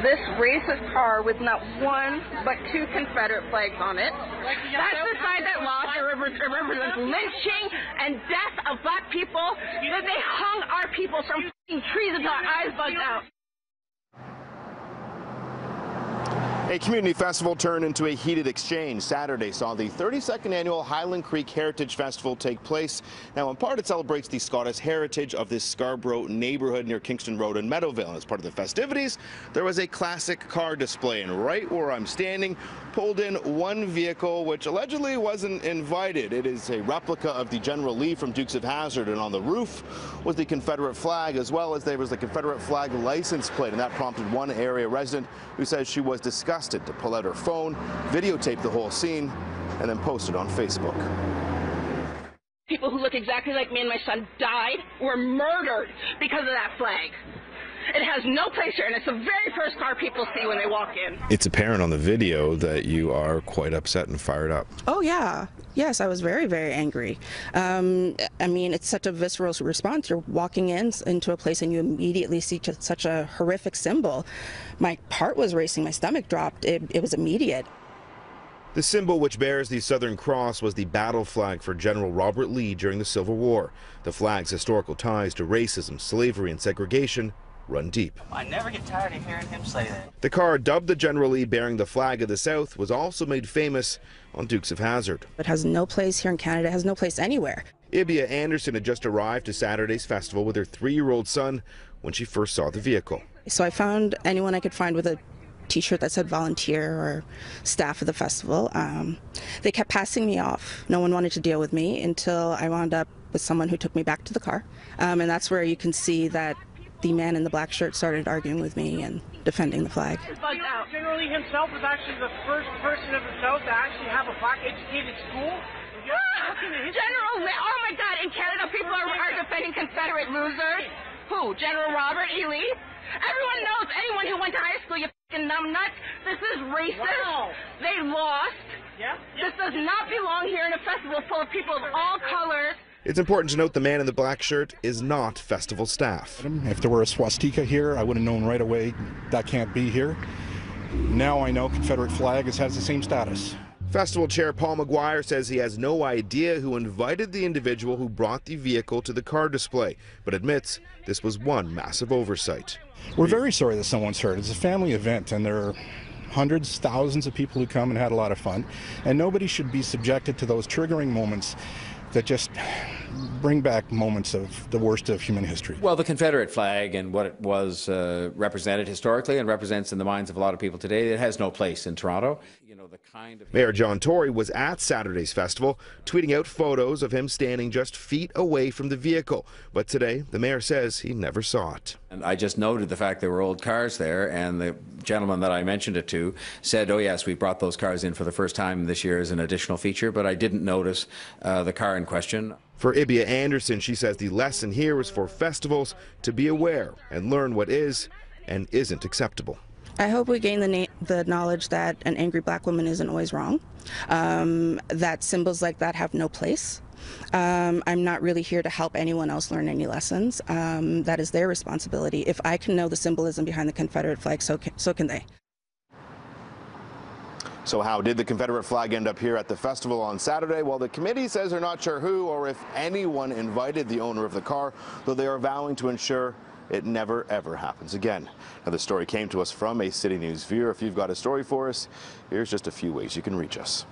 this racist car with not one but two Confederate flags on it. That's the side that lost. It represents lynching and death of black people. That they hung our people from trees until our eyes bugged out. A community festival turned into a heated exchange. Saturday saw the 32nd annual Highland Creek Heritage Festival take place. Now, in part, it celebrates the Scottish heritage of this Scarborough neighborhood near Kingston Road in Meadowville. And as part of the festivities, there was a classic car display. And right where I'm standing, pulled in one vehicle which allegedly wasn't invited. It is a replica of the General Lee from Dukes of Hazzard, and on the roof was the Confederate flag, as well as there was the Confederate flag license plate, and that prompted one area resident who says she was disgusted to pull out her phone, videotape the whole scene, and then post it on Facebook. People who look exactly like me and my son died, were murdered because of that flag. It has no place here, and it's the very first car people see when they walk in. It's apparent on the video that you are quite upset and fired up. Oh, yeah. Yes, I was very, very angry. I mean, it's such a visceral response. You're walking into a place and you immediately see such a horrific symbol. My heart was racing, my stomach dropped. It was immediate. The symbol, which bears the Southern Cross, was the battle flag for General Robert Lee during the Civil War. The flag's historical ties to racism, slavery, and segregation run deep. I never get tired of hearing him say that. The car, dubbed the General Lee bearing the flag of the South, was also made famous on Dukes of Hazzard. It has no place here in Canada, it has no place anywhere. Ibia Anderson had just arrived to Saturday's festival with her 3-year-old son when she first saw the vehicle. So I found anyone I could find with a t-shirt that said volunteer or staff of the festival. They kept passing me off. No one wanted to deal with me until I wound up with someone who took me back to the car. And that's where you can see that the man in the black shirt started arguing with me and defending the flag. General Lee himself was actually the first person of the South to actually have a black educated school. General Lee, oh my God, in Canada people are defending Confederate losers. Who? General Robert E. Lee? Everyone knows, anyone who went to high school, you fucking numbnuts. This is racist. Wow. They lost. This does not belong here in a festival full of people of all colors. It's important to note the man in the black shirt is not festival staff. If there were a swastika here, I would have known right away that can't be here. Now I know Confederate flag has the same status. Festival Chair Paul McGuire says he has no idea who invited the individual who brought the vehicle to the car display, but admits this was one massive oversight. We're very sorry that someone's hurt. It's a family event, and there are hundreds, thousands of people who come and had a lot of fun, and nobody should be subjected to those triggering moments that just bring back moments of the worst of human history. Well, the Confederate flag and what it was represented historically and represents in the minds of a lot of people today, it has no place in Toronto. You know, the kind of Mayor John Tory was at Saturday's festival, tweeting out photos of him standing just feet away from the vehicle. But today, the mayor says he never saw it. And I just noted the fact there were old cars there, and the gentleman that I mentioned it to said, oh yes, we brought those cars in for the first time this year as an additional feature, but I didn't notice the car in question. For Ibia Anderson, she says the lesson here is for festivals to be aware and learn what is and isn't acceptable. I hope we gain the knowledge that an angry black woman isn't always wrong, that symbols like that have no place. I'm not really here to help anyone else learn any lessons. That is their responsibility. If I can know the symbolism behind the Confederate flag, so can they. So how did the Confederate flag end up here at the festival on Saturday? Well, the committee says they're not sure who or if anyone invited the owner of the car, though they are vowing to ensure it never, ever happens again. Now, the story came to us from a City News viewer. If you've got a story for us, here's just a few ways you can reach us.